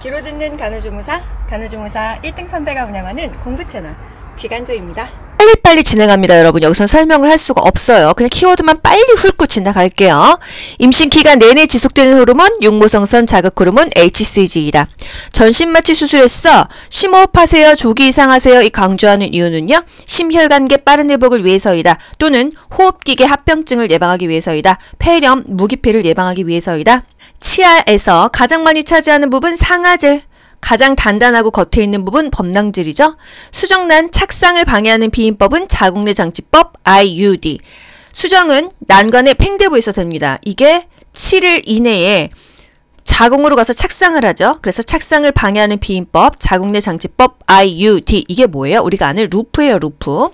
귀로 듣는 간호조무사 1등 선배가 운영하는 공부 채널 귀간조입니다. 빨리빨리 진행합니다, 여러분. 여기서 설명을 할 수가 없어요. 그냥 키워드만 빨리 훑고 지나갈게요. 임신 기간 내내 지속되는 호르몬, 육모성선 자극 호르몬 HCG이다. 전신마취 수술했어. 심호흡하세요. 조기 이상하세요. 이 강조하는 이유는요. 심혈관계 빠른 회복을 위해서이다. 또는 호흡기계 합병증을 예방하기 위해서이다. 폐렴, 무기폐를 예방하기 위해서이다. 치아에서 가장 많이 차지하는 부분 상아질. 가장 단단하고 겉에 있는 부분 범낭질이죠. 수정난 착상을 방해하는 비인법은 자궁내 장치법 IUD. 수정은 난관의 팽대부에서 됩니다. 이게 7일 이내에 자궁으로 가서 착상을 하죠. 그래서 착상을 방해하는 비인법 자궁내 장치법 IUD. 이게 뭐예요? 우리가 아는 루프예요, 루프.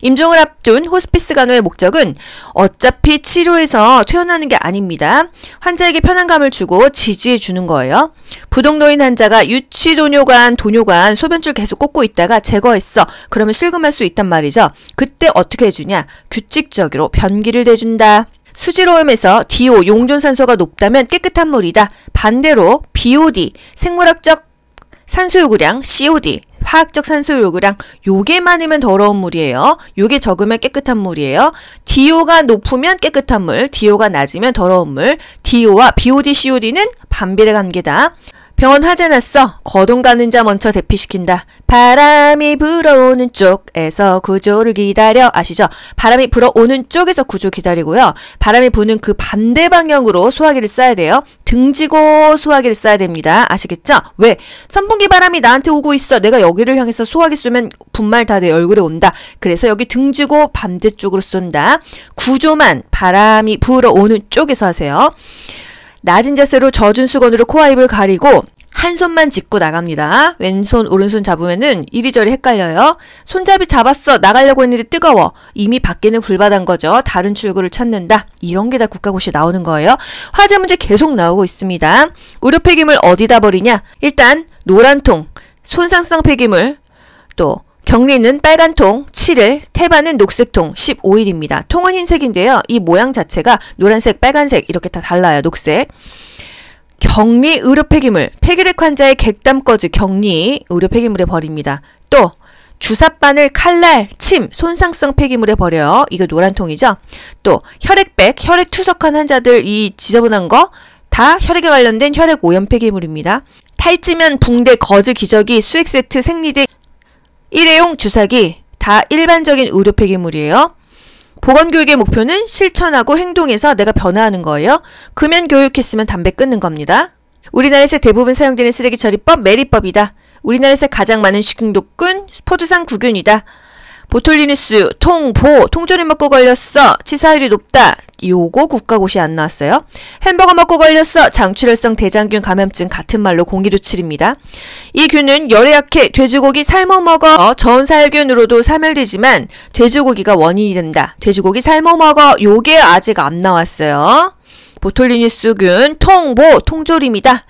임종을 앞둔 호스피스 간호의 목적은 어차피 치료해서 퇴원하는 게 아닙니다. 환자에게 편안감을 주고 지지해 주는 거예요. 부동노인 환자가 유치도뇨관, 도뇨관, 소변줄 계속 꽂고 있다가 제거했어. 그러면 실금할 수 있단 말이죠. 그때 어떻게 해주냐? 규칙적으로 변기를 대준다. 수질오염에서 DO, 용존산소가 높다면 깨끗한 물이다. 반대로 BOD, 생물학적 산소요구량, COD, 화학적 산소요구량, 요게 많으면 더러운 물이에요. 요게 적으면 깨끗한 물이에요. DO가 높으면 깨끗한 물, DO가 낮으면 더러운 물. DO와 BOD, COD는 반비례 관계다. 병원 화재 났어. 거동 가는 자 먼저 대피시킨다. 바람이 불어오는 쪽에서 구조를 기다려. 아시죠? 바람이 불어오는 쪽에서 구조 기다리고요. 바람이 부는 그 반대 방향으로 소화기를 쏴야 돼요. 등지고 소화기를 쏴야 됩니다. 아시겠죠? 왜? 선풍기 바람이 나한테 오고 있어. 내가 여기를 향해서 소화기 쏘면 분말 다 내 얼굴에 온다. 그래서 여기 등지고 반대쪽으로 쏜다. 구조만 바람이 불어오는 쪽에서 하세요. 낮은 자세로 젖은 수건으로 코와 입을 가리고 한 손만 짚고 나갑니다. 왼손 오른손 잡으면은 이리저리 헷갈려요. 손잡이 잡았어. 나가려고 했는데 뜨거워. 이미 밖에는 불바다인 거죠. 다른 출구를 찾는다. 이런 게 다 국가고시에 나오는 거예요. 화재 문제 계속 나오고 있습니다. 의료 폐기물 어디다 버리냐? 일단 노란 통, 손상성 폐기물, 또 격리는 빨간 통 7일, 태반은 녹색 통 15일입니다. 통은 흰색인데요. 이 모양 자체가 노란색, 빨간색 이렇게 다 달라요. 녹색. 격리 의료 폐기물, 폐기력 환자의 객담꺼즈 격리 의료 폐기물에 버립니다. 또 주사바늘, 칼날, 침, 손상성 폐기물에 버려요. 이거 노란 통이죠. 또 혈액백, 혈액 투석한 환자들 이 지저분한 거 다 혈액에 관련된 혈액 오염 폐기물입니다. 탈지면, 붕대, 거즈, 기저귀, 수액 세트, 생리대, 일회용 주사기 다 일반적인 의료 폐기물이에요. 보건교육의 목표는 실천하고 행동해서 내가 변화하는 거예요. 금연 교육했으면 담배 끊는 겁니다. 우리나라에서 대부분 사용되는 쓰레기 처리법 메리법이다. 우리나라에서 가장 많은 식중독균 포도상 구균이다. 보톨리누스, 통조림 먹고 걸렸어. 치사율이 높다. 요거 국가고시 안 나왔어요. 햄버거 먹고 걸렸어. 장출혈성 대장균 감염증 같은 말로 0227입니다. 이 균은 열에 약해. 돼지고기 삶아 먹어. 저온 살균으로도 사멸되지만 돼지고기가 원인이 된다. 돼지고기 삶아 먹어. 요게 아직 안 나왔어요. 보톨리누스균, 통조림이다.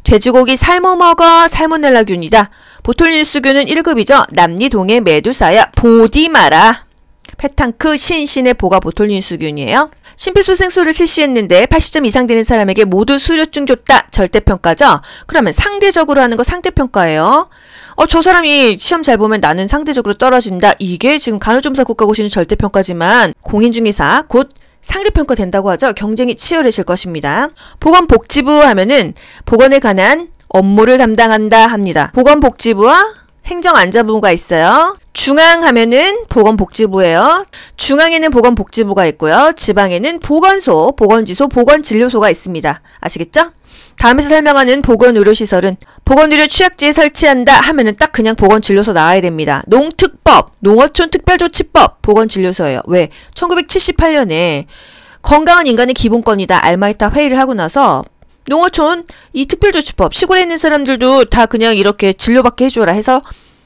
돼지고기 삶아 먹어. 살모넬라균이다. 보톨리누스균은 1급이죠. 남리동의 메두사야. 보디 마라. 페탕크 신신의 보가 보톨리누스균이에요. 심폐소생술을 실시했는데 80점 이상 되는 사람에게 모두 수료증 줬다. 절대평가죠. 그러면 상대적으로 하는 거 상대평가예요. 저 사람이 시험 잘 보면 나는 상대적으로 떨어진다. 이게 지금 간호조무사 국가고시는 절대평가지만 공인중개사 곧 상대평가 된다고 하죠. 경쟁이 치열해질 것입니다. 보건복지부 하면은 보건에 관한 업무를 담당한다 합니다. 보건복지부와 행정안전부가 있어요. 중앙 하면은 보건복지부예요. 중앙에는 보건복지부가 있고요. 지방에는 보건소, 보건지소, 보건진료소가 있습니다. 아시겠죠? 다음에서 설명하는 보건의료시설은 보건의료 취약지에 설치한다 하면은 딱 그냥 보건진료소 나와야 됩니다. 농특법, 농어촌 특별조치법, 보건진료소예요. 왜? 1978년에 건강한 인간의 기본권이다 알마이타 회의를 하고 나서 농어촌 이 특별조치법 시골에 있는 사람들도 다 그냥 이렇게 진료받게 해줘라 해서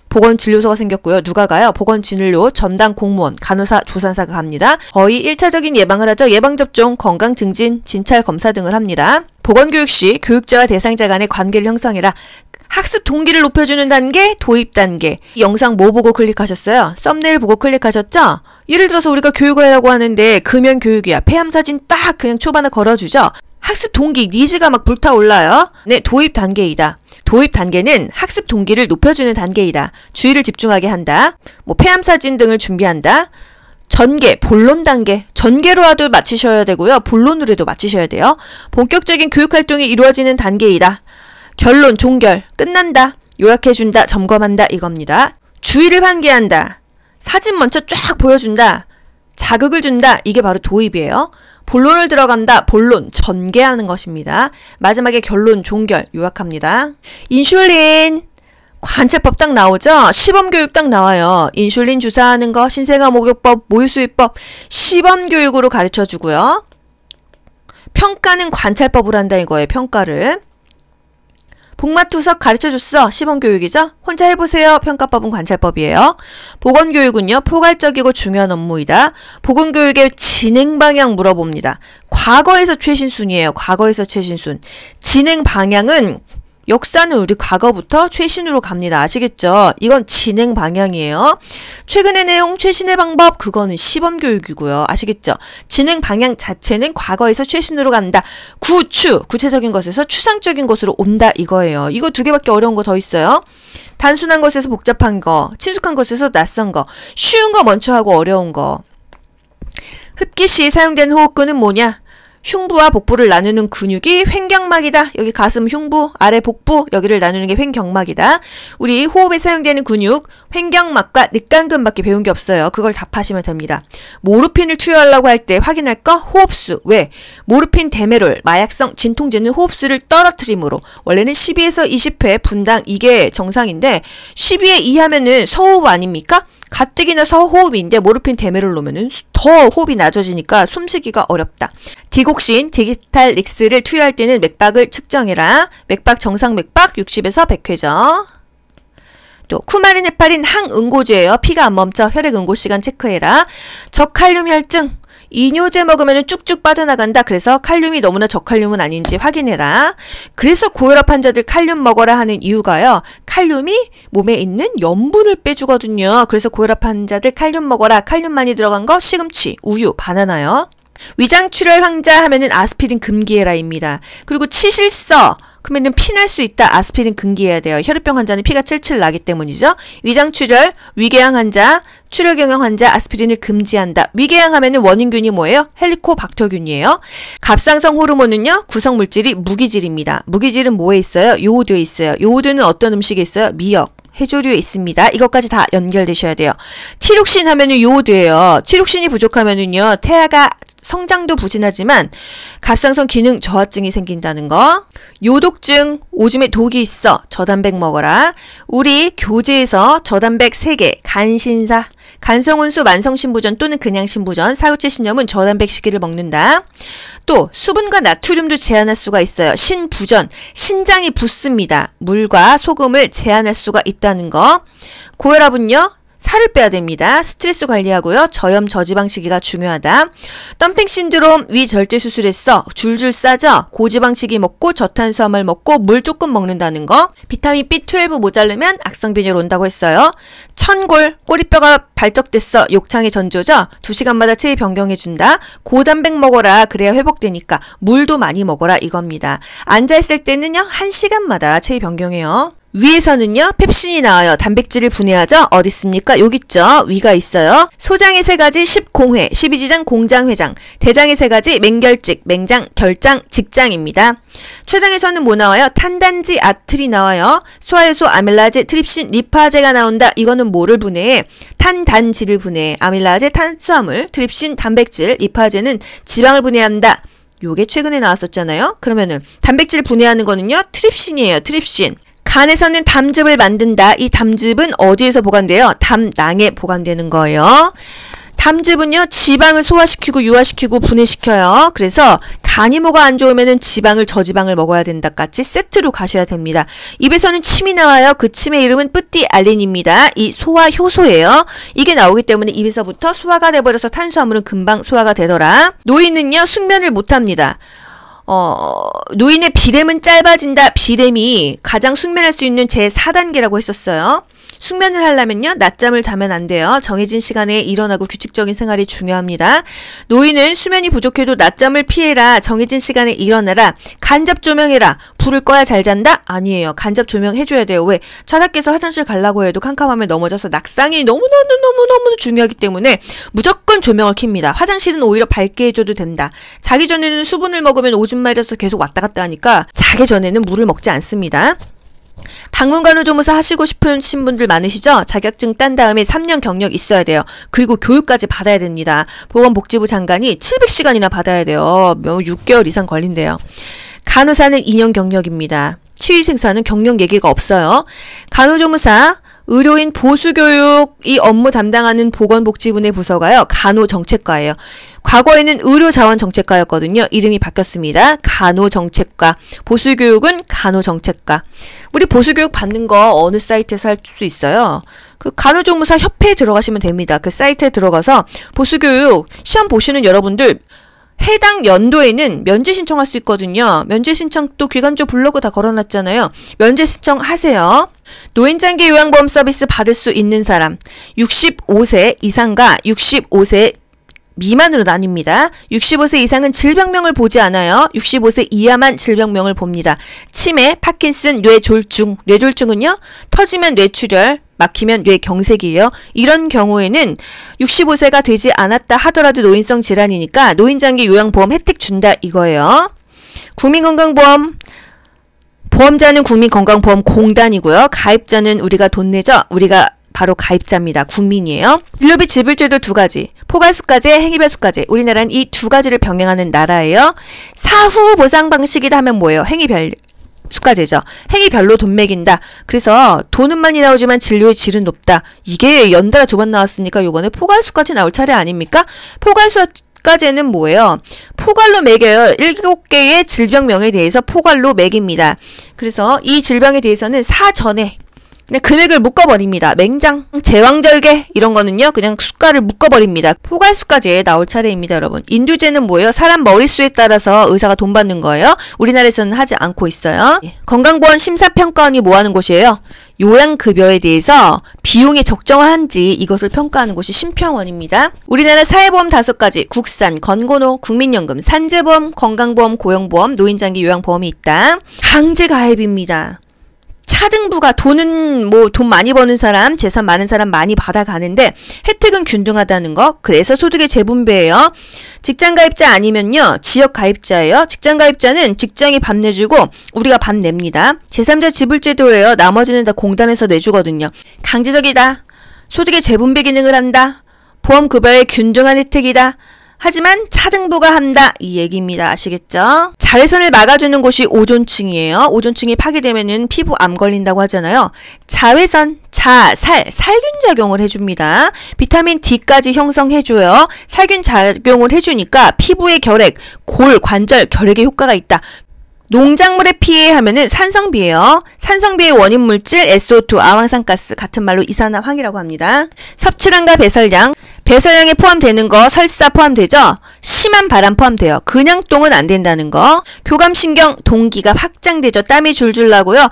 보건진료소가 생겼고요. 누가 가요? 보건진료 전담 공무원, 간호사, 조산사가 갑니다. 거의 1차적인 예방을 하죠. 예방접종, 건강증진, 진찰검사 등을 합니다. 보건교육 시 교육자와 대상자 간의 관계를 형성해라. 학습 동기를 높여주는 단계, 도입 단계. 이 영상 뭐 보고 클릭하셨어요? 썸네일 보고 클릭하셨죠? 예를 들어서 우리가 교육을 하려고 하는데 금연 교육이야. 폐암 사진 딱 그냥 초반에 걸어주죠? 학습 동기, 니즈가 막 불타올라요. 네, 도입 단계이다. 도입 단계는 학습 동기를 높여주는 단계이다. 주의를 집중하게 한다. 폐암 사진 등을 준비한다. 전개, 본론 단계. 전개로라도 마치셔야 되고요. 본론으로도 마치셔야 돼요. 본격적인 교육 활동이 이루어지는 단계이다. 결론, 종결, 끝난다. 요약해준다, 점검한다 이겁니다. 주의를 환기한다. 사진 먼저 쫙 보여준다. 자극을 준다. 이게 바로 도입이에요. 본론을 들어간다. 본론, 전개하는 것입니다. 마지막에 결론, 종결, 요약합니다. 인슐린, 관찰법 딱 나오죠? 시범교육 딱 나와요. 인슐린 주사하는 거, 신생아 목욕법, 모유수유법, 시범교육으로 가르쳐주고요. 평가는 관찰법으로 한다 이거예요. 평가를. 복마투석 가르쳐줬어. 시범교육이죠? 혼자 해보세요. 평가법은 관찰법이에요. 보건교육은요. 포괄적이고 중요한 업무이다. 보건교육의 진행 방향 물어봅니다. 과거에서 최신순이에요. 과거에서 최신순. 진행 방향은 역사는 우리 과거부터 최신으로 갑니다. 아시겠죠? 이건 진행 방향이에요. 최근의 내용, 최신의 방법, 그거는 시범교육이고요. 아시겠죠? 진행 방향 자체는 과거에서 최신으로 간다. 구체적인 것에서 추상적인 것으로 온다 이거예요. 이거 두 개밖에 어려운 거 더 있어요. 단순한 것에서 복잡한 거, 친숙한 것에서 낯선 거, 쉬운 거 먼저 하고 어려운 거. 흡기 시 사용된 호흡근은 뭐냐? 흉부와 복부를 나누는 근육이 횡격막이다. 여기 가슴 흉부, 아래 복부, 여기를 나누는 게 횡격막이다. 우리 호흡에 사용되는 근육, 횡격막과 늑간근밖에 배운 게 없어요. 그걸 답하시면 됩니다. 모르핀을 투여하려고 할 때 확인할 거 호흡수. 왜? 모르핀 데메롤, 마약성 진통제는 호흡수를 떨어뜨림으로 원래는 12에서 20회 분당 이게 정상인데 12에 이하면은 서호흡 아닙니까? 가뜩이나 서호흡인데 모르핀 데메롤 놓으면은 더 호흡이 낮아지니까 숨쉬기가 어렵다. 디곡신, 디지탈 릭스를 투여할 때는 맥박을 측정해라. 맥박 정상 맥박 60에서 100회죠. 또 쿠마린 헤파린 항응고제예요. 피가 안 멈춰 혈액 응고 시간 체크해라. 저칼륨 혈증. 이뇨제 먹으면 쭉쭉 빠져나간다. 그래서 칼륨이 너무나 저칼륨은 아닌지 확인해라. 그래서 고혈압 환자들 칼륨 먹어라 하는 이유가요. 칼륨이 몸에 있는 염분을 빼주거든요. 그래서 고혈압 환자들 칼륨 먹어라. 칼륨 많이 들어간 거 시금치, 우유, 바나나요. 위장출혈 환자 하면은 아스피린 금기해라입니다. 그리고 치실서 그러면은 피 날 수 있다. 아스피린 금기해야 돼요. 혈액병 환자는 피가 칠칠 나기 때문이죠. 위장출혈, 위궤양 환자, 출혈경영 환자 아스피린을 금지한다. 위궤양 하면은 원인균이 뭐예요? 헬리코박터균이에요. 갑상선 호르몬은요. 구성물질이 무기질입니다. 무기질은 뭐에 있어요? 요오드에 있어요. 요오드는 어떤 음식에 있어요? 미역. 해조류에 있습니다. 이것까지 다 연결되셔야 돼요. 티록신 하면은 요오드예요. 티록신이 부족하면은요. 태아가 성장도 부진하지만 갑상선 기능 저하증이 생긴다는 거. 요독증, 오줌에 독이 있어. 저단백 먹어라. 우리 교재에서 저단백 3개, 간신사, 간성운수 만성신부전 또는 그냥 신부전, 사후체 신염은 저단백 시기를 먹는다. 또 수분과 나트륨도 제한할 수가 있어요. 신부전, 신장이 붓습니다. 물과 소금을 제한할 수가 있다는 거. 고혈압은요. 살을 빼야 됩니다. 스트레스 관리하고요. 저염 저지방 시기가 중요하다. 덤핑 신드롬 위절제 수술했어. 줄줄 싸져. 고지방치기 먹고 저탄수화물 먹고 물 조금 먹는다는 거. 비타민 B12 모자르면 악성빈혈 온다고 했어요. 천골, 꼬리뼈가 발적됐어. 욕창의 전조죠. 2시간마다 체위 변경해준다. 고단백 먹어라. 그래야 회복되니까. 물도 많이 먹어라 이겁니다. 앉아있을 때는요. 1시간마다 체위 변경해요. 위에서는요. 펩신이 나와요. 단백질을 분해하죠. 어디 있습니까? 여기 있죠. 위가 있어요. 소장의 3가지 10공회, 12지장 공장회장, 대장의 3가지 맹결직, 맹장, 결장, 직장입니다. 췌장에서는 뭐 나와요? 탄단지 아틀이 나와요. 소화효소, 아밀라제, 트립신, 리파제가 나온다. 이거는 뭐를 분해해? 탄단지를 분해해. 아밀라제, 탄수화물, 트립신, 단백질, 리파제는 지방을 분해한다. 요게 최근에 나왔었잖아요. 그러면은 단백질 분해하는 거는요. 트립신이에요. 트립신. 간에서는 담즙을 만든다. 이 담즙은 어디에서 보관돼요? 담낭에 보관되는 거예요. 담즙은요. 지방을 소화시키고 유화시키고 분해시켜요. 그래서 간이 뭐가 안 좋으면은 지방을 저지방을 먹어야 된다. 같이 세트로 가셔야 됩니다. 입에서는 침이 나와요. 그 침의 이름은 뿌띠알린입니다. 이 소화효소예요. 이게 나오기 때문에 입에서부터 소화가 돼버려서 탄수화물은 금방 소화가 되더라. 노인은요. 숙면을 못합니다. 노인의 비렘은 짧아진다. 비렘이 가장 숙면할 수 있는 제4단계라고 했었어요. 숙면을 하려면요, 낮잠을 자면 안 돼요. 정해진 시간에 일어나고 규칙적인 생활이 중요합니다. 노인은 수면이 부족해도 낮잠을 피해라. 정해진 시간에 일어나라. 간접 조명해라. 불을 꺼야 잘 잔다? 아니에요. 간접 조명 해줘야 돼요. 왜? 자다께서 화장실 가려고 해도 캄캄함에 넘어져서 낙상이 너무너무 중요하기 때문에 무조건 조명을 켭니다. 화장실은 오히려 밝게 해줘도 된다. 자기 전에는 수분을 먹으면 오줌 마려서 계속 왔다 갔다 하니까 자기 전에는 물을 먹지 않습니다. 방문간호조무사 하시고 싶으신 분들 많으시죠? 자격증 딴 다음에 3년 경력 있어야 돼요. 그리고 교육까지 받아야 됩니다. 보건복지부 장관이 700시간이나 받아야 돼요. 6개월 이상 걸린대요. 간호사는 2년 경력입니다. 치위생사는 경력 얘기가 없어요. 간호조무사, 의료인 보수교육 이 업무 담당하는 보건복지부 내 부서가요. 간호정책과예요. 과거에는 의료자원정책과였거든요. 이름이 바뀌었습니다. 간호정책과. 보수교육은 간호정책과. 우리 보수교육 받는 거 어느 사이트에서 할 수 있어요? 그 간호조무사 협회에 들어가시면 됩니다. 그 사이트에 들어가서 보수교육 시험 보시는 여러분들 해당 연도에는 면제 신청할 수 있거든요. 면제 신청 또 귀간조 블로그 다 걸어놨잖아요. 면제 신청하세요. 노인장기 요양보험 서비스 받을 수 있는 사람 65세 이상과 65세 미만으로 나뉩니다. 65세 이상은 질병명을 보지 않아요. 65세 이하만 질병명을 봅니다. 치매, 파킨슨, 뇌졸중. 뇌졸중은요, 터지면 뇌출혈, 막히면 뇌경색이에요. 이런 경우에는 65세가 되지 않았다 하더라도 노인성 질환이니까 노인장기 요양보험 혜택 준다 이거예요. 국민건강보험 보험자는 국민건강보험공단이고요. 가입자는 우리가 돈 내죠. 우리가 바로 가입자입니다. 국민이에요. 진료비 지불제도 2가지. 포괄수까지, 행위별수까지. 우리나라는 이 2가지를 병행하는 나라예요. 사후 보상 방식이다 하면 뭐예요? 행위별 수까지죠. 행위별로 돈 매긴다. 그래서 돈은 많이 나오지만 진료의 질은 높다. 이게 연달아 2번 나왔으니까 요번에 포괄수까지 나올 차례 아닙니까? 포괄수까지는 뭐예요? 포괄로 매겨요. 7개의 질병명에 대해서 포괄로 매깁니다. 그래서 이 질병에 대해서는 사전에 그냥 금액을 묶어버립니다. 맹장, 제왕절개 이런 거는요. 그냥 수가를 묶어버립니다. 포괄수까지 나올 차례입니다. 여러분. 인두제는 뭐예요? 사람 머릿수에 따라서 의사가 돈 받는 거예요. 우리나라에서는 하지 않고 있어요. 건강보험 심사평가원이 뭐 하는 곳이에요? 요양급여에 대해서 비용이 적정한지 이것을 평가하는 곳이 심평원입니다. 우리나라 사회보험 5가지, 국산, 건고노, 국민연금, 산재보험, 건강보험, 고용보험, 노인장기 요양보험이 있다. 강제가입입니다. 차등부가 돈은 뭐 돈 많이 버는 사람, 재산 많은 사람 많이 받아가는데 혜택은 균등하다는 거. 그래서 소득의 재분배예요. 직장가입자 아니면요. 지역가입자예요. 직장가입자는 직장이 밥 내주고 우리가 밥 냅니다. 제3자 지불제도예요. 나머지는 다 공단에서 내주거든요. 강제적이다. 소득의 재분배 기능을 한다. 보험급여의 균등한 혜택이다. 하지만 차등부가 한다 이 얘기입니다. 아시겠죠? 자외선을 막아주는 곳이 오존층이에요. 오존층이 파괴되면은 피부 암 걸린다고 하잖아요. 자외선, 살균 작용을 해줍니다. 비타민 D까지 형성해줘요. 살균 작용을 해주니까 피부의 결핵, 골, 관절, 결핵에 효과가 있다. 농작물에 피해 하면은 산성비예요. 산성비의 원인 물질 SO2, 아황산가스, 같은 말로 이산화황이라고 합니다. 섭취량과 배설량. 배설량에 포함되는 거 설사 포함되죠? 심한 바람 포함돼요. 그냥 똥은 안 된다는 거. 교감신경 동기가 확장되죠. 땀이 줄줄 나고요.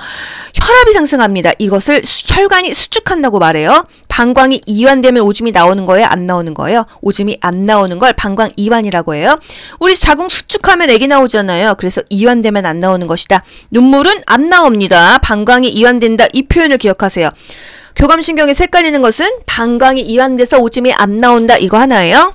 혈압이 상승합니다. 이것을 혈관이 수축한다고 말해요. 방광이 이완되면 오줌이 나오는 거예요? 안 나오는 거예요? 오줌이 안 나오는 걸 방광 이완이라고 해요. 우리 자궁 수축하면 애기 나오잖아요. 그래서 이완되면 안 나오는 것이다. 눈물은 안 나옵니다. 방광이 이완된다. 이 표현을 기억하세요. 교감신경에 헷갈리는 것은 방광이 이완돼서 오줌이 안 나온다 이거 하나예요.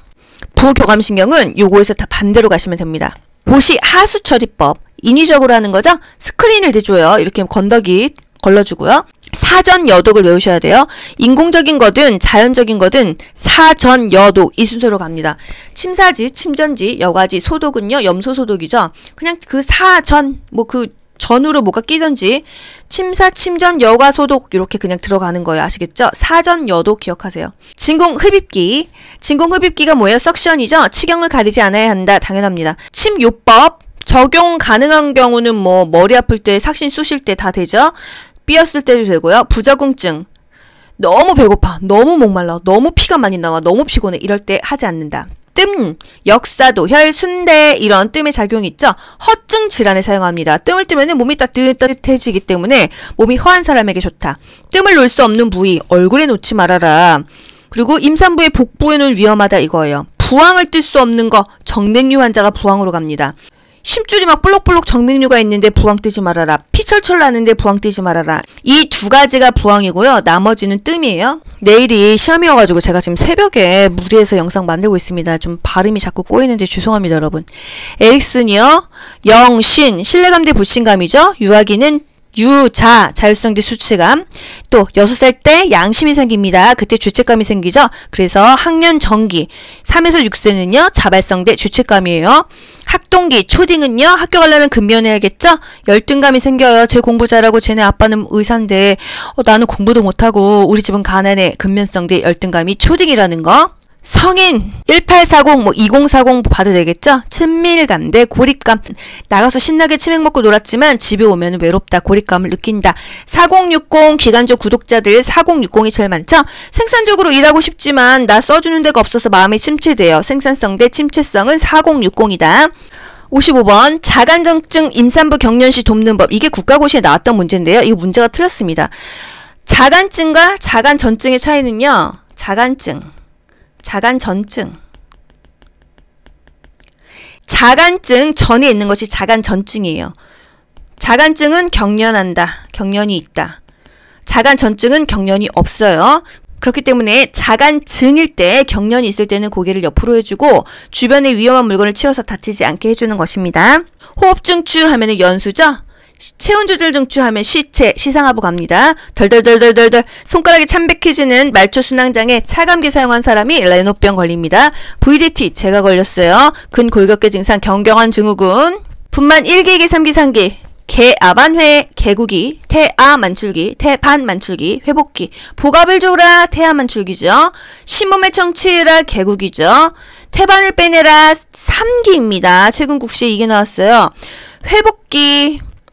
부교감신경은 요거에서 다 반대로 가시면 됩니다. 보시 하수처리법 인위적으로 하는 거죠. 스크린을 대줘요. 이렇게 건더기 걸러주고요. 사전여독을 외우셔야 돼요. 인공적인 거든 자연적인 거든 사전여독 이 순서로 갑니다. 침사지, 침전지, 여과지, 소독은요. 염소소독이죠. 그냥 그 사전 전으로 뭐가 끼든지 침사, 침전, 여과, 소독 이렇게 그냥 들어가는 거예요. 아시겠죠? 사전, 여독 기억하세요. 진공흡입기. 진공흡입기가 뭐예요? 석션이죠? 치경을 가리지 않아야 한다. 당연합니다. 침요법. 적용 가능한 경우는 뭐 머리 아플 때, 삭신 쑤실 때 다 되죠? 삐었을 때도 되고요. 부적응증. 너무 배고파. 너무 목말라. 너무 피가 많이 나와. 너무 피곤해. 이럴 때 하지 않는다. 뜸, 역사도혈, 순대 이런 뜸의 작용이 있죠. 허증 질환에 사용합니다. 뜸을 뜨면 몸이 따뜻해지기 때문에 몸이 허한 사람에게 좋다. 뜸을 놓을 수 없는 부위 얼굴에 놓지 말아라. 그리고 임산부의 복부에는 위험하다 이거예요. 부항을 뜰 수 없는 거 정맥류 환자가 부항으로 갑니다. 심줄이 막 볼록볼록 정맥류가 있는데 부항 뜨지 말아라. 피 철철 나는데 부항 뜨지 말아라. 이 두 가지가 부항이고요. 나머지는 뜸이에요. 내일이 시험이어가지고 제가 지금 새벽에 무리해서 영상 만들고 있습니다. 좀 발음이 자꾸 꼬이는데 죄송합니다, 여러분. 에릭슨이요. 영신, 신뢰감대 불신감이죠. 유아기는 유자, 자율성대 수치감. 또 6살 때 양심이 생깁니다. 그때 죄책감이 생기죠. 그래서 학년 정기 3에서 6세는요 자발성대 죄책감이에요. 학동기 초딩은요 학교 가려면 근면해야겠죠. 열등감이 생겨요. 쟤 공부 잘하고 쟤네 아빠는 의사인데 나는 공부도 못하고 우리 집은 가난해. 근면성대 열등감이 초딩이라는 거. 성인 1840 2040 봐도 되겠죠? 친밀감 대 고립감. 나가서 신나게 치맥 먹고 놀았지만 집에 오면 외롭다. 고립감을 느낀다. 4060 기간조 구독자들 4060이 제일 많죠? 생산적으로 일하고 싶지만 나 써주는 데가 없어서 마음이 침체돼요. 생산성 대 침체성은 4060이다. 55번 자간전증 임산부 격년시 돕는 법. 이게 국가고시에 나왔던 문제인데요. 이거 문제가 틀렸습니다. 자간증과 자간전증의 차이는요. 자간전증. 자간증 전에 있는 것이 자간전증이에요. 자간증은 경련한다. 경련이 있다. 자간전증은 경련이 없어요. 그렇기 때문에 자간증일 때 경련이 있을 때는 고개를 옆으로 해주고 주변에 위험한 물건을 치워서 다치지 않게 해주는 것입니다. 호흡증추 하면은 연수죠. 체온조절 증추하면 시체, 시상하부 갑니다. 덜덜덜덜덜 손가락이 참백해지는 말초 순항장애 차감기 사용한 사람이 레노병 걸립니다. VDT 제가 걸렸어요. 근골격계 증상 경경한 증후군. 분만 1기, 2기, 3기, 3기. 개아반회, 개구기, 태아만출기, 태반만출기, 회복기. 복압을 줘라, 태아만출기죠. 신몸의 청취해라, 개구기죠. 태반을 빼내라, 3기입니다. 최근 국시에 이게 나왔어요.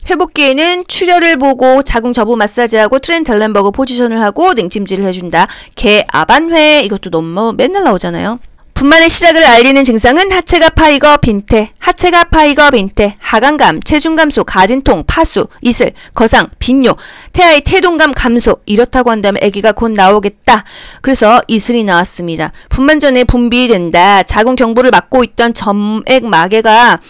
회복기에는 출혈을 보고 자궁 저부 마사지하고 트렌텔렌버그 포지션을 하고 냉찜질을 해준다. 개아반회 이것도 너무 맨날 나오잖아요. 분만의 시작을 알리는 증상은 하체가 파이거 빈태, 하강감, 체중 감소, 가진통, 파수, 이슬, 거상, 빈뇨, 태아의 태동감 감소 이렇다고 한다면 아기가 곧 나오겠다. 그래서 이슬이 나왔습니다. 분만 전에 분비된다. 자궁 경부를 막고 있던 점액마개가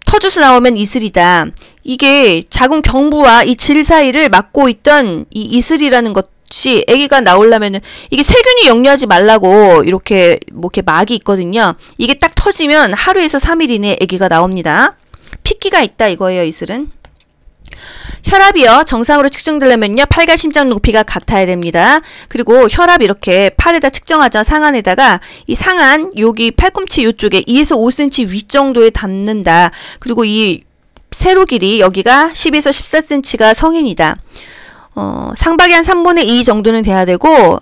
터져서 나오면 이슬이다. 이게 자궁 경부와 이 질 사이를 막고 있던 이 이슬이라는 것이 아기가 나오려면은 이게 세균이 역류하지 말라고 이렇게 막이 있거든요. 이게 딱 터지면 하루에서 3일 이내에 아기가 나옵니다. 핏기가 있다 이거예요, 이슬은. 혈압이요. 정상으로 측정되려면요. 팔과 심장 높이가 같아야 됩니다. 그리고 혈압 이렇게 팔에다 측정하죠. 상안에다가 이 상안 여기 팔꿈치 이쪽에 2에서 5cm 위 정도에 닿는다. 그리고 이 세로 길이 여기가 10에서 14cm가 성인이다. 상박이 한 3분의 2 정도는 돼야 되고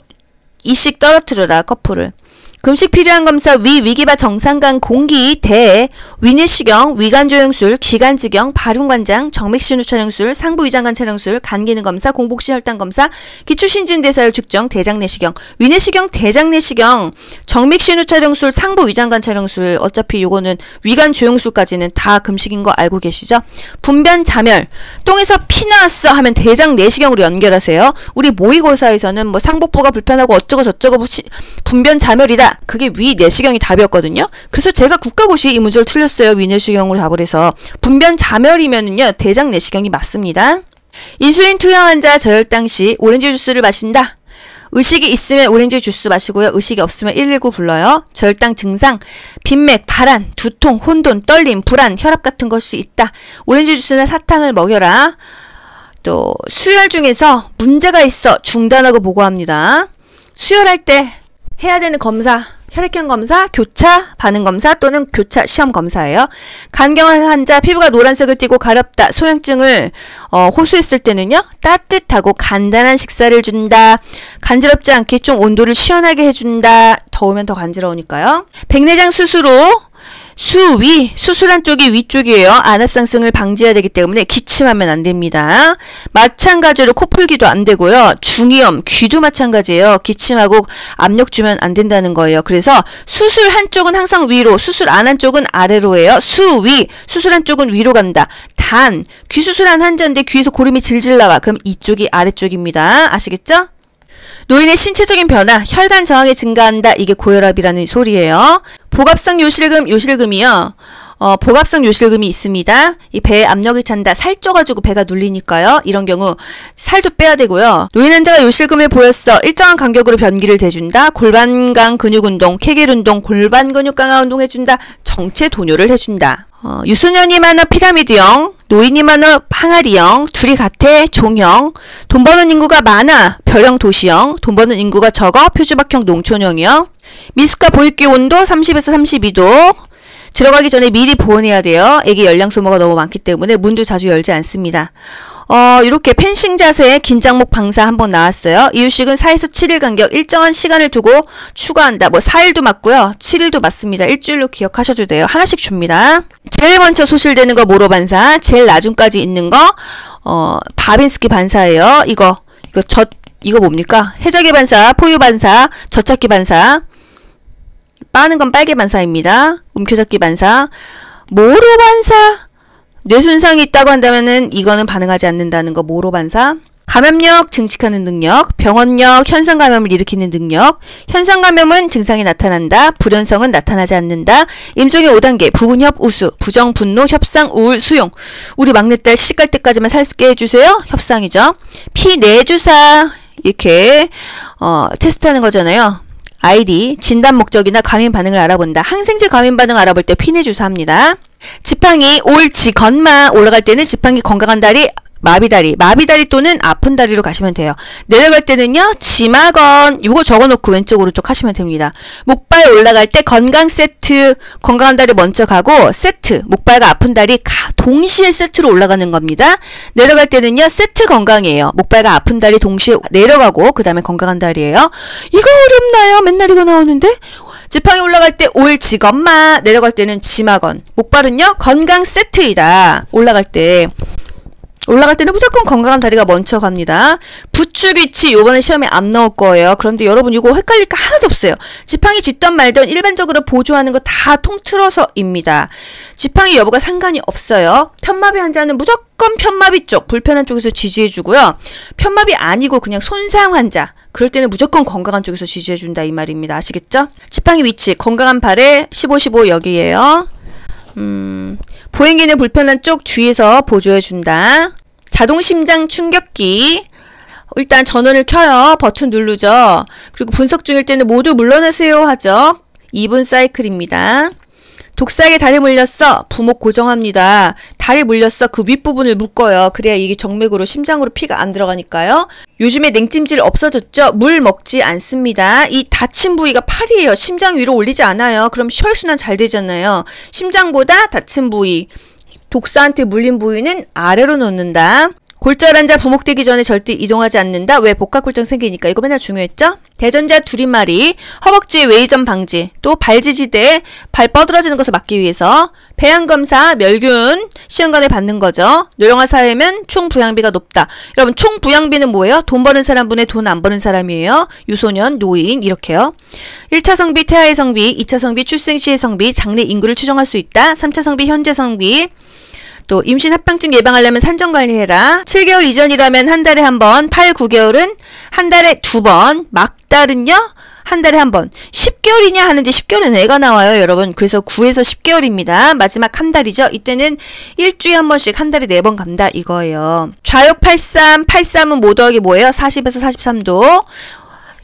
2씩 떨어뜨려라 커플을. 금식 필요한 검사 위기바 정상간 공기 대 위내시경 위간조영술 기관지경 발흉관장 정맥신우 촬영술 상부위장관 촬영술 간기능 검사 공복시 혈당 검사 기초신진대사율 측정 대장내시경 위내시경 대장내시경 정맥신우 촬영술 상부위장관 촬영술 어차피 요거는 위간조영술까지는 다 금식인 거 알고 계시죠? 분변 자멸 똥에서 피 나왔어 하면 대장내시경으로 연결하세요. 우리 모의고사에서는 뭐 상복부가 불편하고 어쩌고 저쩌고 분변 자멸이다. 그게 위내시경이 답이었거든요. 그래서 제가 국가고시 이 문제를 틀렸어요. 위내시경으로 답을 해서. 분변 자멸이면은요. 대장내시경이 맞습니다. 인슐린 투여 환자 저혈당 시 오렌지 주스를 마신다. 의식이 있으면 오렌지 주스 마시고요. 의식이 없으면 119 불러요. 저혈당 증상, 빈맥, 발한, 두통, 혼돈, 떨림, 불안, 혈압 같은 것이 있다. 오렌지 주스나 사탕을 먹여라. 또 수혈 중에서 문제가 있어 중단하고 보고합니다. 수혈할 때 해야 되는 검사, 혈액형 검사, 교차 반응 검사 또는 교차 시험 검사예요. 간경화 환자 피부가 노란색을 띠고 가렵다. 소형증을 호소했을 때는요. 따뜻하고 간단한 식사를 준다. 간지럽지 않게 좀 온도를 시원하게 해준다. 더우면 더 간지러우니까요. 백내장 수술 후 수위, 수술한 쪽이 위쪽이에요. 안압상승을 방지해야 되기 때문에 기침하면 안 됩니다. 마찬가지로 코풀기도 안 되고요. 중이염, 귀도 마찬가지예요. 기침하고 압력 주면 안 된다는 거예요. 그래서 수술 한쪽은 항상 위로, 수술 안 한 쪽은 아래로 해요. 수위, 수술한 쪽은 위로 간다. 단, 귀 수술한 환자인데 귀에서 고름이 질질 나와. 그럼 이쪽이 아래쪽입니다. 아시겠죠? 노인의 신체적인 변화, 혈관 저항이 증가한다. 이게 고혈압이라는 소리예요. 복압성 요실금이요. 복압성 요실금이 있습니다. 이 배에 압력이 찬다. 살쪄가지고 배가 눌리니까요. 이런 경우 살도 빼야 되고요. 노인 환자가 요실금을 보였어. 일정한 간격으로 변기를 대준다. 골반강 근육운동, 케겔운동, 골반 근육 강화 운동 해준다. 정체 도뇨를 해준다. 유소년이 많아 피라미드형, 노인이 많아 항아리형, 둘이 같아 종형, 돈 버는 인구가 많아 별형 도시형, 돈 버는 인구가 적어 표주박형 농촌형이요. 미숙과 보육기 온도 30에서 32도. 들어가기 전에 미리 보온해야 돼요. 애기 열량 소모가 너무 많기 때문에 문도 자주 열지 않습니다. 이렇게 펜싱 자세 긴장목 방사 한번 나왔어요. 이유식은 4에서 7일 간격 일정한 시간을 두고 추가한다. 뭐 4일도 맞고요. 7일도 맞습니다. 일주일로 기억하셔도 돼요. 하나씩 줍니다. 제일 먼저 소실되는 거 모로 반사, 제일 나중까지 있는 거 바빈스키 반사예요. 이거 뭡니까? 해저기 반사, 포유 반사, 젖찾기 반사. 빠는 건 빨개 반사입니다. 움켜잡기 반사. 모로 반사. 뇌 손상이 있다고 한다면은 이거는 반응하지 않는다는 거 모로 반사. 감염력 증식하는 능력, 병원력 현상 감염을 일으키는 능력. 현상 감염은 증상이 나타난다. 불현성은 나타나지 않는다. 임종의 5단계 부근협 우수, 부정 분노, 협상, 우울, 수용. 우리 막내딸 시집갈 때까지만 살 수 있게 해주세요. 협상이죠. 피 내주사 이렇게 테스트하는 거잖아요. 아이디, 진단 목적이나 감염 반응을 알아본다. 항생제 감염 반응 알아볼 때 피내주사합니다. 지팡이, 옳지, 건마. 올라갈 때는 지팡이 건강한 다리, 마비다리 또는 아픈 다리로 가시면 돼요. 내려갈 때는요, 지마건. 이거 적어놓고 왼쪽 오른쪽 하시면 됩니다. 목발 올라갈 때 건강 세트, 건강한 다리 먼저 가고 세트, 목발과 아픈 다리 동시에 세트로 올라가는 겁니다. 내려갈 때는요, 세트 건강이에요. 목발과 아픈 다리 동시에 내려가고 그 다음에 건강한 다리예요. 이거 어렵나요? 맨날 이거 나오는데? 지팡이 올라갈 때 옳지, 건마. 내려갈 때는 지마건. 목발은요, 건강 세트이다. 올라갈 때는 무조건 건강한 다리가 먼저 갑니다. 부축 위치 요번에 시험에 안 나올 거예요. 그런데 여러분 이거 헷갈릴 거 하나도 없어요. 지팡이 짖던 말던 일반적으로 보조하는 거 다 통틀어서입니다. 지팡이 여부가 상관이 없어요. 편마비 환자는 무조건 편마비 쪽, 불편한 쪽에서 지지해주고요. 편마비 아니고 그냥 손상 환자. 그럴 때는 무조건 건강한 쪽에서 지지해준다 이 말입니다. 아시겠죠? 지팡이 위치 건강한 발에 15-15 여기에요. 보행기는 불편한 쪽 주위에서 보조해준다. 자동심장 충격기. 일단 전원을 켜요. 버튼 누르죠. 그리고 분석 중일 때는 모두 물러나세요 하죠. 2분 사이클입니다. 독사에게 다리 물렸어. 부목 고정합니다. 다리 물렸어. 그 윗부분을 묶어요. 그래야 이게 정맥으로 심장으로 피가 안 들어가니까요. 요즘에 냉찜질 없어졌죠? 물 먹지 않습니다. 이 다친 부위가 팔이에요. 심장 위로 올리지 않아요. 그럼 혈순환 잘 되잖아요. 심장보다 다친 부위, 독사한테 물린 부위는 아래로 놓는다. 골절 환자 부목되기 전에 절대 이동하지 않는다. 왜? 복합골절 생기니까. 이거 맨날 중요했죠? 대전자 두리마리, 허벅지의 외이전 방지, 또 발지지대, 발 뻗어지는 것을 막기 위해서 배양검사, 멸균, 시험관에 받는 거죠. 노령화 사회면 총부양비가 높다. 여러분 총부양비는 뭐예요? 돈 버는 사람분의 돈 안 버는 사람이에요. 유소년, 노인 이렇게요. 1차 성비, 태아의 성비, 2차 성비, 출생 시의 성비, 장래 인구를 추정할 수 있다. 3차 성비, 현재 성비. 또 임신 합병증 예방하려면 산정관리해라. 7개월 이전이라면 한 달에 한 번, 8, 9개월은 한 달에 2번, 막달은요 한 달에 한 번. 10개월이냐 하는데 10개월은 애가 나와요 여러분. 그래서 9에서 10개월입니다. 마지막 한 달이죠. 이때는 일주일에 한 번씩 한 달에 4번 간다 이거예요. 좌욕 83, 83은 못 더하기 뭐예요? 40에서 43도.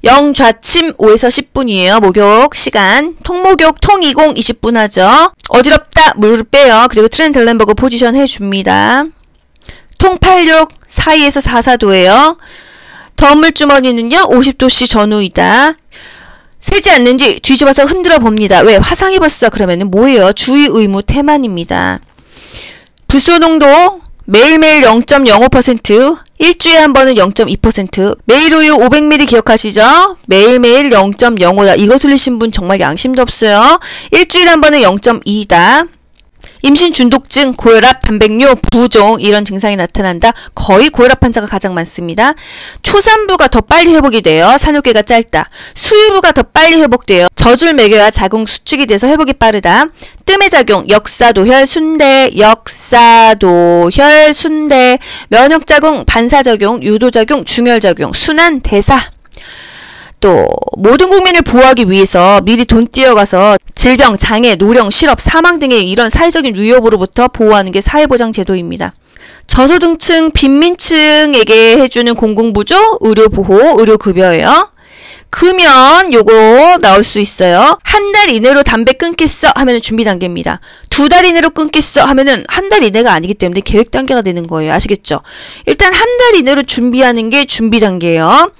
영좌침 5에서 10분이에요. 목욕 시간. 통목욕 통이공 20분 하죠. 어지럽다 무릎 빼요. 그리고 트렌델렌버그 포지션 해줍니다. 통팔육 4에서 44도예요. 덤물 주머니는요 50도씨 전후이다. 세지 않는지 뒤집어서 흔들어 봅니다. 왜? 화상 입었어. 그러면은 뭐예요? 주의 의무 태만입니다. 불소농도 매일매일 0.05%, 일주일에 한 번은 0.2%, 매일 우유 500ml 기억하시죠? 매일매일 0.05다. 이거 틀리신 분 정말 양심도 없어요. 일주일에 한 번은 0.2다. 임신 중독증, 고혈압, 단백뇨, 부종 이런 증상이 나타난다. 거의 고혈압 환자가 가장 많습니다. 초산부가 더 빨리 회복이 돼요. 산후계가 짧다. 수유부가 더 빨리 회복돼요. 젖을 먹여야 자궁 수축이 돼서 회복이 빠르다. 뜸의 작용, 역사도혈, 순대, 역사도혈, 순대, 면역작용, 반사작용, 유도작용, 중열작용, 순환, 대사. 또 모든 국민을 보호하기 위해서 미리 돈 띄어가서 질병, 장애, 노령, 실업, 사망 등의 이런 사회적인 위협으로부터 보호하는 게 사회보장제도입니다. 저소득층, 빈민층에게 해주는 공공부조, 의료보호, 의료급여예요. 그러면 요거 나올 수 있어요. 한 달 이내로 담배 끊겠어 하면은 준비 단계입니다. 2달 이내로 끊겠어 하면은 한 달 이내가 아니기 때문에 계획 단계가 되는 거예요. 아시겠죠? 일단 한 달 이내로 준비하는 게 준비 단계예요.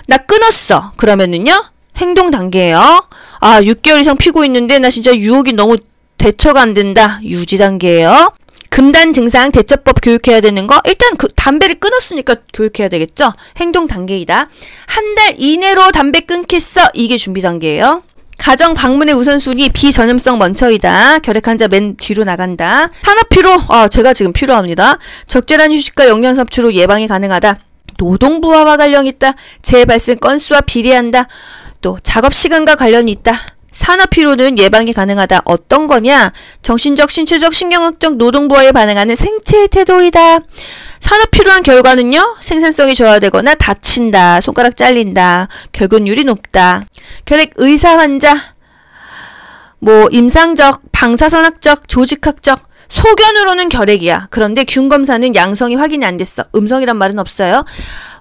나 끊었어. 그러면은요. 행동 단계예요. 아, 6개월 이상 피고 있는데 나 진짜 유혹이 너무 대처가 안 된다. 유지 단계예요. 금단 증상 대처법 교육해야 되는 거. 일단 그 담배를 끊었으니까 교육해야 되겠죠. 행동 단계이다. 한 달 이내로 담배 끊겠어. 이게 준비 단계예요. 가정 방문의 우선순위 비전염성 먼처이다. 결핵 환자 맨 뒤로 나간다. 산업피로. 제가 지금 필요합니다. 적절한 휴식과 영양 섭취로 예방이 가능하다. 노동부하와 관련이 있다. 재발생 건수와 비례한다. 또 작업시간과 관련이 있다. 산업피로는 예방이 가능하다. 어떤 거냐? 정신적, 신체적, 신경학적 노동부하에 반응하는 생체의 태도이다. 산업피로한 결과는요. 생산성이 저하되거나 다친다. 손가락 잘린다. 결근율이 높다. 결핵 의사 환자, 임상적, 방사선학적, 조직학적, 소견으로는 결핵이야. 그런데 균 검사는 양성이 확인이 안 됐어. 음성이란 말은 없어요.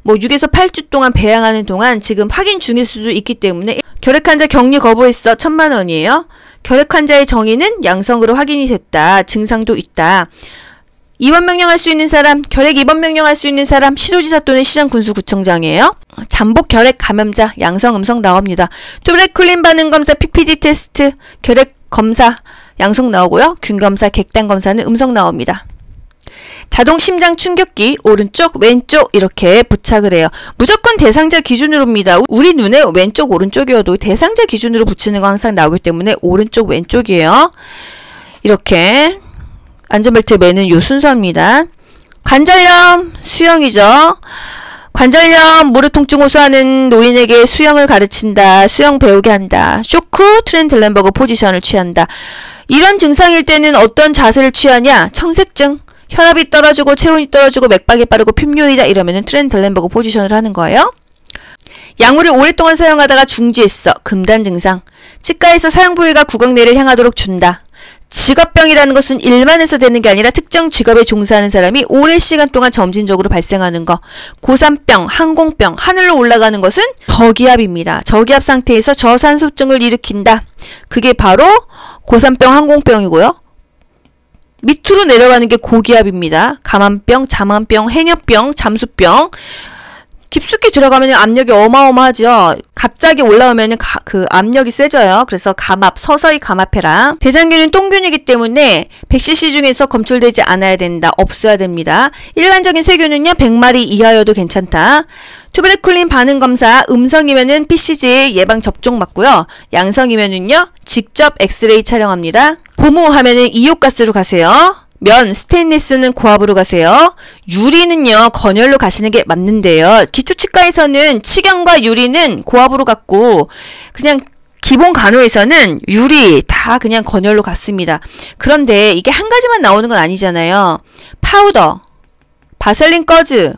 6에서 8주 동안 배양하는 동안 지금 확인 중일 수도 있기 때문에 결핵 환자 격리 거부했어. 1,000만 원이에요. 결핵 환자의 정의는 양성으로 확인이 됐다. 증상도 있다. 입원 명령할 수 있는 사람, 결핵 입원 명령할 수 있는 사람, 시도지사 또는 시장군수구청장이에요. 잠복 결핵 감염자, 양성, 음성 나옵니다. 투브레쿨린 반응 검사, PPD 테스트, 결핵 검사, 양성 나오고요. 균 검사, 객단 검사는 음성 나옵니다. 자동 심장 충격기, 오른쪽, 왼쪽 이렇게 부착을 해요. 무조건 대상자 기준으로입니다. 우리 눈에 왼쪽, 오른쪽이어도 대상자 기준으로 붙이는 거 항상 나오기 때문에 오른쪽, 왼쪽이에요. 이렇게 안전벨트 매는 요 순서입니다. 관절염, 수영이죠. 관절염, 무릎 통증 호소하는 노인에게 수영을 가르친다. 수영 배우게 한다. 쇼크, 트렌들렌버그 포지션을 취한다. 이런 증상일 때는 어떤 자세를 취하냐? 청색증, 혈압이 떨어지고 체온이 떨어지고 맥박이 빠르고 핍뇨이다 이러면은 트렌들렌버그 포지션을 하는 거예요. 약물을 오랫동안 사용하다가 중지했어. 금단 증상. 치과에서 사용 부위가 구강내를 향하도록 준다. 직업병이라는 것은 일반에서 되는 게 아니라 특정 직업에 종사하는 사람이 오랜 시간 동안 점진적으로 발생하는 거. 고산병, 항공병, 하늘로 올라가는 것은 저기압입니다. 저기압 상태에서 저산소증을 일으킨다. 그게 바로 고산병, 항공병이고요. 밑으로 내려가는 게 고기압입니다. 감암병, 자만병, 행여병, 잠수병. 깊숙이 들어가면 압력이 어마어마하죠. 갑자기 올라오면 그 압력이 세져요. 그래서 감압, 서서히 감압해라. 대장균은 똥균이기 때문에 100cc 중에서 검출되지 않아야 된다. 없어야 됩니다. 일반적인 세균은요. 100마리 이하여도 괜찮다. 투베르쿨린 반응 검사, 음성이면은 PCG 예방 접종 맞고요. 양성이면은요. 직접 엑스레이 촬영합니다. 고무하면은 이옥가스로 가세요. 면, 스테인리스는 고압으로 가세요. 유리는요, 건열로 가시는 게 맞는데요. 기초치과에서는 치경과 유리는 고압으로 갔고, 그냥 기본 간호에서는 유리 다 그냥 건열로 갔습니다. 그런데 이게 한 가지만 나오는 건 아니잖아요. 파우더, 바셀린 꺼즈,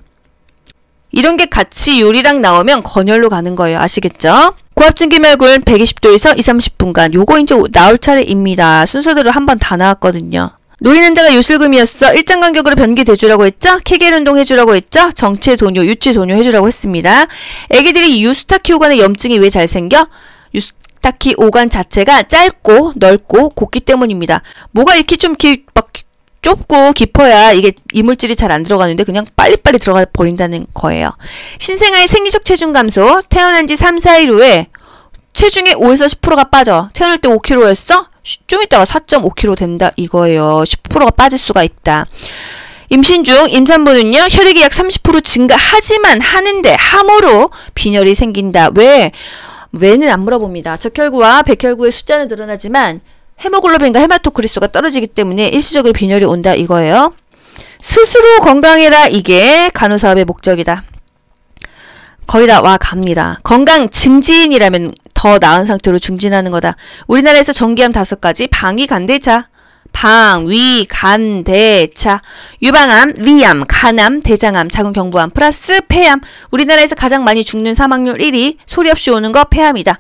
이런 게 같이 유리랑 나오면 건열로 가는 거예요. 아시겠죠? 고압증 기멸군 120도에서 2~30분간. 요거 이제 나올 차례입니다. 순서대로 한 번 다 나왔거든요. 노인 환자가 요실금이었어. 일정 간격으로 변기 대주라고 했죠? 케겔 운동 해주라고 했죠? 정체 도뇨, 유치 도뇨 해주라고 했습니다. 애기들이 유스타키 오간에 염증이 왜 잘 생겨? 유스타키 오간 자체가 짧고 넓고 곱기 때문입니다. 뭐가 이렇게 좀 막 좁고 깊어야 이게 이물질이 잘 안 들어가는데 그냥 빨리빨리 들어가 버린다는 거예요. 신생아의 생리적 체중 감소, 태어난 지 3~4일 후에 체중의 5에서 10%가 빠져. 태어날 때 5kg였어? 좀 있다가 4.5kg 된다 이거예요. 10%가 빠질 수가 있다. 임신 중 임산부는요, 혈액이 약 30% 증가하지만 하는데 함으로 빈혈이 생긴다. 왜는 안 물어봅니다. 적혈구와 백혈구의 숫자는 늘어나지만 헤모글로빈과 헤마토크리스가 떨어지기 때문에 일시적으로 빈혈이 온다 이거예요. 스스로 건강해라. 이게 간호사업의 목적이다. 거의 다 와 갑니다. 건강 증진이라면 더 나은 상태로 증진하는 거다. 우리나라에서 정기암 5가지, 방위, 간대차, 방, 위, 간, 대, 차, 유방암, 위암, 간암, 대장암, 작은 경부암, 플러스 폐암. 우리나라에서 가장 많이 죽는 사망률 1위, 소리 없이 오는 거 폐암이다.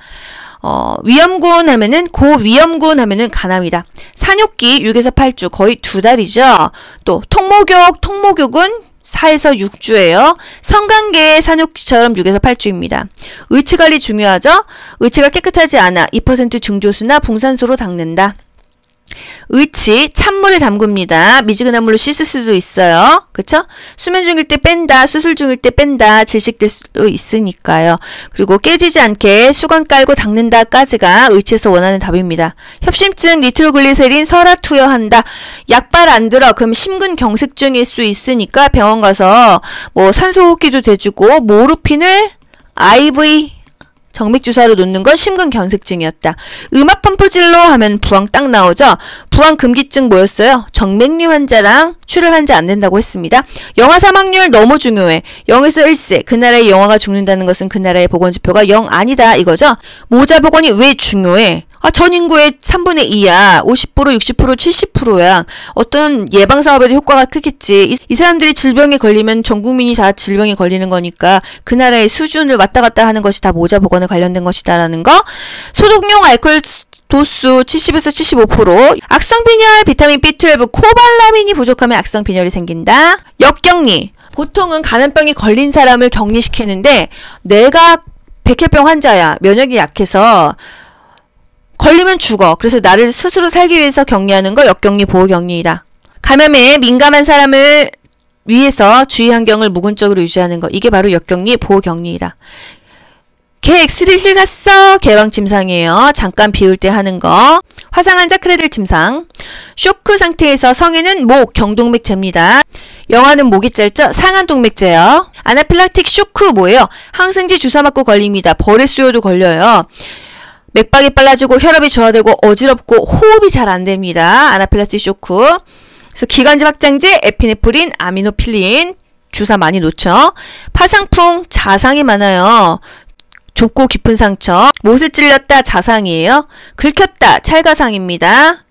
위험군 하면은, 고위험군 하면은 간암이다. 산욕기 6에서 8주, 거의 2달이죠. 또, 통모격은 4에서 6주예요. 성관계 산욕기처럼 6에서 8주입니다. 의치관리 중요하죠? 의치가 깨끗하지 않아 2% 증조수나 붕산소로 닦는다. 의치 찬물에 담굽니다. 미지근한 물로 씻을 수도 있어요. 그쵸? 수면 중일 때 뺀다, 수술 중일 때 뺀다, 질식될 수도 있으니까요. 그리고 깨지지 않게 수건 깔고 닦는다까지가 의치에서 원하는 답입니다. 협심증 니트로글리세린 설화 투여한다. 약발 안 들어. 그럼 심근경색증일 수 있으니까 병원 가서 뭐 산소호흡기도 대주고 모르핀을 IV 정맥주사로 놓는 건 심근경색증이었다. 음압 펌프질로 하면 부항 딱 나오죠. 부항 금기증 뭐였어요? 정맥류 환자랑 출혈 환자 안 된다고 했습니다. 영아 사망률 너무 중요해. 0에서 1세. 그 나라의 영아가 죽는다는 것은 그 나라의 보건지표가 0 아니다 이거죠. 모자 보건이 왜 중요해? 전 인구의 3분의 2야. 50%, 60%, 70%야. 어떤 예방사업에도 효과가 크겠지. 이 사람들이 질병에 걸리면 전 국민이 다 질병에 걸리는 거니까 그 나라의 수준을 왔다 갔다 하는 것이 다 모자 보건에 관련된 것이다라는 거. 소독용 알코올 도수 70에서 75%. 악성빈혈, 비타민 B12, 코발라민이 부족하면 악성빈혈이 생긴다. 역격리. 보통은 감염병이 걸린 사람을 격리시키는데 내가 백혈병 환자야. 면역이 약해서 걸리면 죽어. 그래서 나를 스스로 살기 위해서 격리하는 거 역격리, 보호격리이다. 감염에 민감한 사람을 위해서 주위 환경을 무군적으로 유지하는 거. 이게 바로 역격리, 보호격리이다. 개 엑스레이실 갔어. 개왕 침상이에요. 잠깐 비울 때 하는 거. 화상 환자 크레들 침상. 쇼크 상태에서 성인은 목, 경동맥제입니다. 영아는 목이 짧죠? 상한동맥제요. 아나필락틱 쇼크 뭐예요? 항생제 주사 맞고 걸립니다. 벌의 수요도 걸려요. 맥박이 빨라지고 혈압이 저하되고 어지럽고 호흡이 잘 안 됩니다. 아나필락틱 쇼크. 그래서 기관지 확장제, 에피네프린, 아미노필린 주사 많이 놓죠. 파상풍, 자상이 많아요. 좁고 깊은 상처. 못에 찔렸다, 자상이에요. 긁혔다, 찰가상입니다.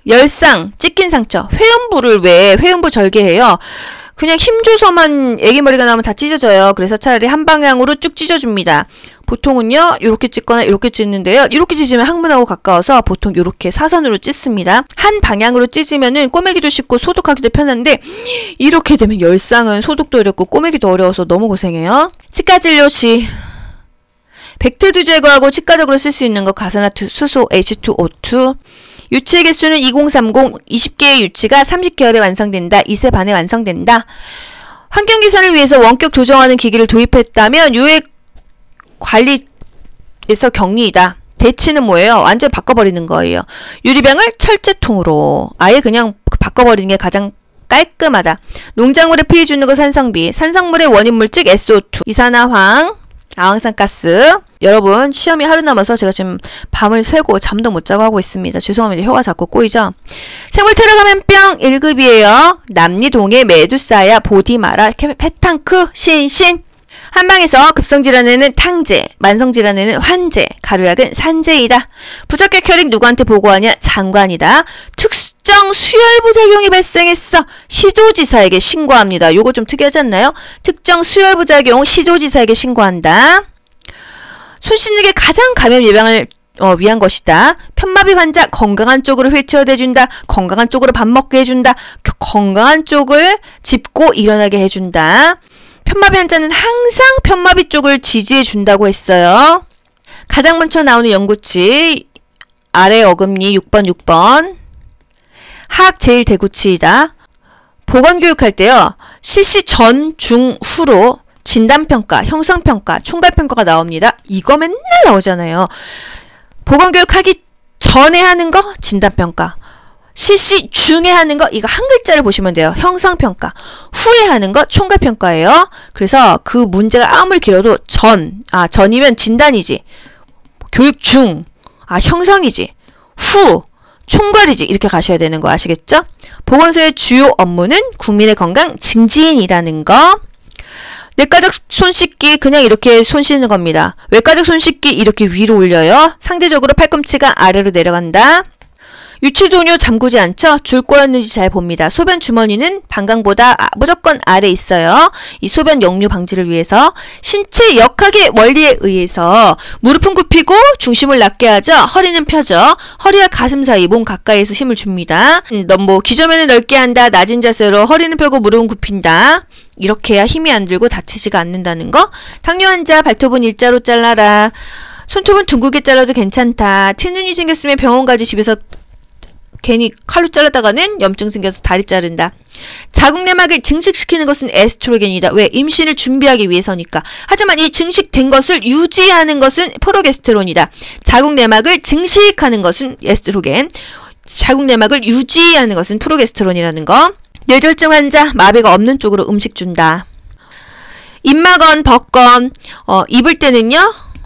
열상, 찢긴 상처. 회음부를 왜 회음부 절개해요? 그냥 힘줘서만 애기 머리가 나오면 다 찢어져요. 그래서 차라리 한 방향으로 쭉 찢어줍니다. 보통은요, 이렇게 찢거나 이렇게 찢는데요. 이렇게 찢으면 항문하고 가까워서 보통 이렇게 사선으로 찢습니다. 한 방향으로 찢으면은 꼬매기도 쉽고 소독하기도 편한데 이렇게 되면 열상은 소독도 어렵고 꼬매기도 어려워서 너무 고생해요. 치과진료시. 백태두 제거하고 치과적으로 쓸 수 있는 거 가산화투, 수소, H2O2. 유치의 개수는 2030, 20개의 유치가 30개월에 완성된다. 2세 반에 완성된다. 환경 개선을 위해서 원격 조정하는 기기를 도입했다면 유해 관리에서 격리이다. 대치는 뭐예요? 완전 바꿔버리는 거예요. 유리병을 철제통으로 아예 그냥 바꿔버리는 게 가장 깔끔하다. 농작물에 피해 주는 거 산성비. 산성물의 원인 물질 SO2. 이산화황. 아황산가스. 여러분 시험이 하루 남아서 제가 지금 밤을 새고 잠도 못 자고 하고 있습니다. 죄송합니다. 혀가 자꾸 꼬이죠. 생물체로 감염병 1급이에요. 남리동의 메두사야, 보디마라, 페탕크, 신신. 한방에서 급성질환에는 탕제, 만성질환에는 환제, 가루약은 산제이다. 부적격 혈액 누구한테 보고하냐? 장관이다. 특정 수혈부작용이 발생했어. 시도지사에게 신고합니다. 요거 좀 특이하지 않나요? 특정 수혈부작용 시도지사에게 신고한다. 손 씻는 게 가장 감염 예방을 위한 것이다. 편마비 환자 건강한 쪽으로 휠체어대준다. 건강한 쪽으로 밥 먹게 해준다. 건강한 쪽을 짚고 일어나게 해준다. 편마비 환자는 항상 편마비 쪽을 지지해준다고 했어요. 가장 먼저 나오는 연구치 아래 어금니 6번 하악 제일 대구치이다. 보건교육할 때요. 실시 전, 중, 후로 진단평가, 형성평가, 총괄평가가 나옵니다. 이거 맨날 나오잖아요. 보건교육 하기 전에 하는 거 진단평가. 실시 중에 하는 거 이거 한 글자를 보시면 돼요. 형상평가. 후에 하는 거 총괄평가예요. 그래서 그 문제가 아무리 길어도 전이면 진단이지. 교육 중. 형성이지. 후. 총괄이지. 이렇게 가셔야 되는 거 아시겠죠? 보건소의 주요 업무는 국민의 건강 증진이라는 거. 내과적 손 씻기 그냥 이렇게 손 씻는 겁니다. 외과적 손 씻기 이렇게 위로 올려요. 상대적으로 팔꿈치가 아래로 내려간다. 유치도뇨 잠그지 않죠? 줄 꼬였는지 잘 봅니다. 소변 주머니는 방광보다 무조건 아래 있어요. 이 소변 역류 방지를 위해서. 신체 역학의 원리에 의해서 무릎은 굽히고 중심을 낮게 하죠. 허리는 펴죠. 허리와 가슴 사이 몸 가까이에서 힘을 줍니다. 기저면을 넓게 한다. 낮은 자세로 허리는 펴고 무릎은 굽힌다. 이렇게 해야 힘이 안 들고 다치지가 않는다는 거. 당뇨 환자 발톱은 일자로 잘라라. 손톱은 둥글게 잘라도 괜찮다. 티눈이 생겼으면 병원 가지. 집에서 괜히 칼로 잘랐다가는 염증 생겨서 다리 자른다. 자궁내막을 증식시키는 것은 에스트로겐이다. 왜? 임신을 준비하기 위해서니까. 하지만 이 증식된 것을 유지하는 것은 프로게스테론이다. 자궁내막을 증식하는 것은 에스트로겐, 자궁내막을 유지하는 것은 프로게스테론이라는 거. 뇌졸중 환자, 마비가 없는 쪽으로 음식 준다. 입마건, 벗건, 입을 때는요.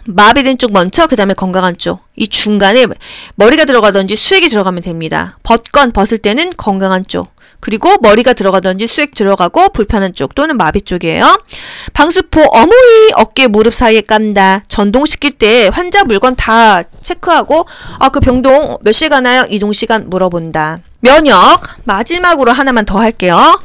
마비된 쪽 먼저 그 다음에 건강한 쪽. 이 중간에 머리가 들어가든지 수액이 들어가면 됩니다. 벗을 때는 건강한 쪽. 그리고 머리가 들어가든지 수액 들어가고 불편한 쪽 또는 마비 쪽이에요. 방수포 어머니 어깨 무릎 사이에 깐다. 전동시킬 때 환자 물건 다 체크하고 그 병동 몇 시에 가나요? 이동 시간 물어본다. 면역 마지막으로 하나만 더 할게요.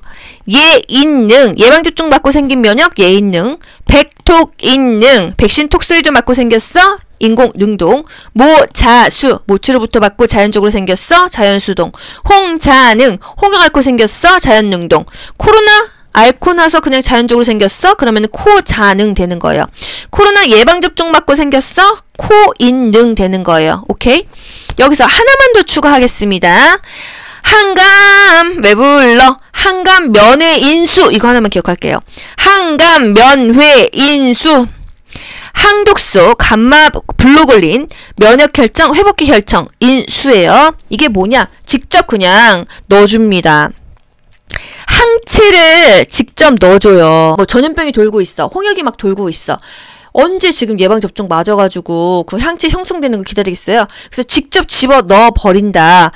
예인능 예방접종 맞고 생긴 면역 예인능. 백톡인능 백신 톡소이도 맞고 생겼어. 인공능동. 모자수 모추로부터 받고 자연적으로 생겼어. 자연수동. 홍자능 홍역 앓고 생겼어. 자연능동. 코로나 앓고 나서 그냥 자연적으로 생겼어. 그러면 코자능 되는 거예요. 코로나 예방접종 맞고 생겼어. 코인능 되는 거예요. 오케이? 여기서 하나만 더 추가하겠습니다. 항감 왜 불러? 항감 면회 인수 이거 하나만 기억할게요. 항감 면회 인수. 항독소 감마 글로불린 면역 혈청 회복기 혈청 인수예요. 이게 뭐냐? 직접 그냥 넣어줍니다. 항체를 직접 넣어줘요. 전염병이 돌고 있어. 홍역이 막 돌고 있어. 언제 지금 예방접종 맞아가지고 그 항체 형성되는 거 기다리겠어요? 그래서 직접 집어 넣어 버린다.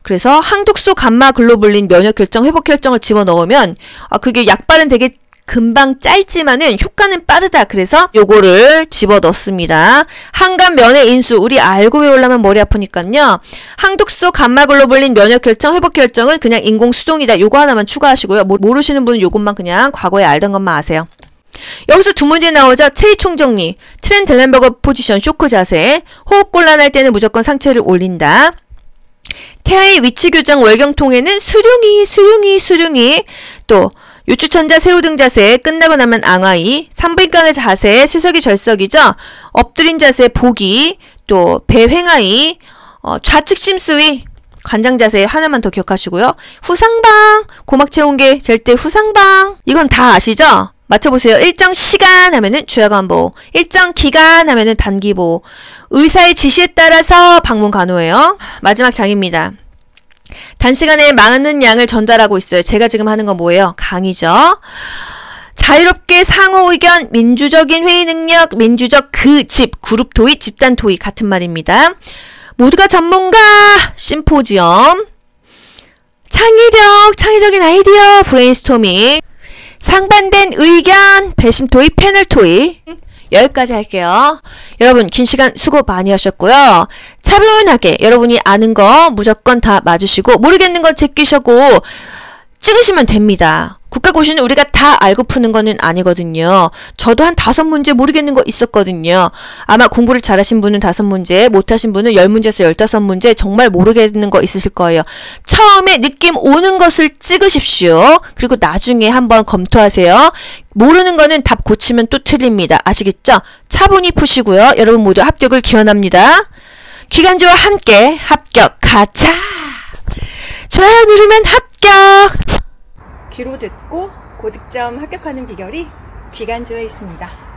그래서 항독소 감마 글로불린 면역 혈청 회복 혈청을 집어 넣으면 그게 약발은 되게 금방 짧지만은 효과는 빠르다. 그래서 요거를 집어 넣습니다. 항감 면회 인수 우리 알고 외우려면 머리 아프니까요. 항독소 감마 글로불린 면역 혈청 회복 혈청은 그냥 인공 수동이다. 요거 하나만 추가하시고요. 모르시는 분은 요것만 그냥 과거에 알던 것만 아세요. 여기서 두 문제 나오죠. 체위 총정리. 트렌델렌버거 포지션 쇼크 자세. 호흡 곤란할 때는 무조건 상체를 올린다. 태아의 위치 교정 월경통에는 수룡이 또 요추천자 새우등 자세 끝나고 나면 앙하이 산부인과의 자세 쇠석이 절석이죠. 엎드린 자세 보기 또 배횡하이 좌측 심수위 관장 자세 하나만 더 기억하시고요. 후상방 고막 체온계 잴 때 후상방 이건 다 아시죠? 맞춰보세요. 일정 시간 하면은 주야간보, 일정 기간 하면은 단기보. 의사의 지시에 따라서 방문 간호예요. 마지막 장입니다. 단시간에 많은 양을 전달하고 있어요. 제가 지금 하는 건 뭐예요? 강의죠. 자유롭게 상호 의견, 민주적인 회의 능력, 민주적 그 집, 그룹 토의, 집단 토의 같은 말입니다. 모두가 전문가, 심포지엄, 창의력, 창의적인 아이디어, 브레인스토밍, 상반된 의견, 배심 토의, 패널 토의. 여기까지 할게요. 여러분 긴 시간 수고 많이 하셨고요. 차분하게 여러분이 아는 거 무조건 다 맞으시고 모르겠는 거 제끼시고 찍으시면 됩니다. 국가고시는 우리가 다 알고 푸는 거는 아니거든요. 저도 한 5문제 모르겠는 거 있었거든요. 아마 공부를 잘하신 분은 5문제, 못하신 분은 10문제에서 15문제 정말 모르겠는 거 있으실 거예요. 처음에 느낌 오는 것을 찍으십시오. 그리고 나중에 한번 검토하세요. 모르는 거는 답 고치면 또 틀립니다. 아시겠죠? 차분히 푸시고요. 여러분 모두 합격을 기원합니다. 기간지와 함께 합격 가자! 좋아요 누르면 합격! 귀로 듣고 고득점 합격하는 비결이 귀간주에 있습니다.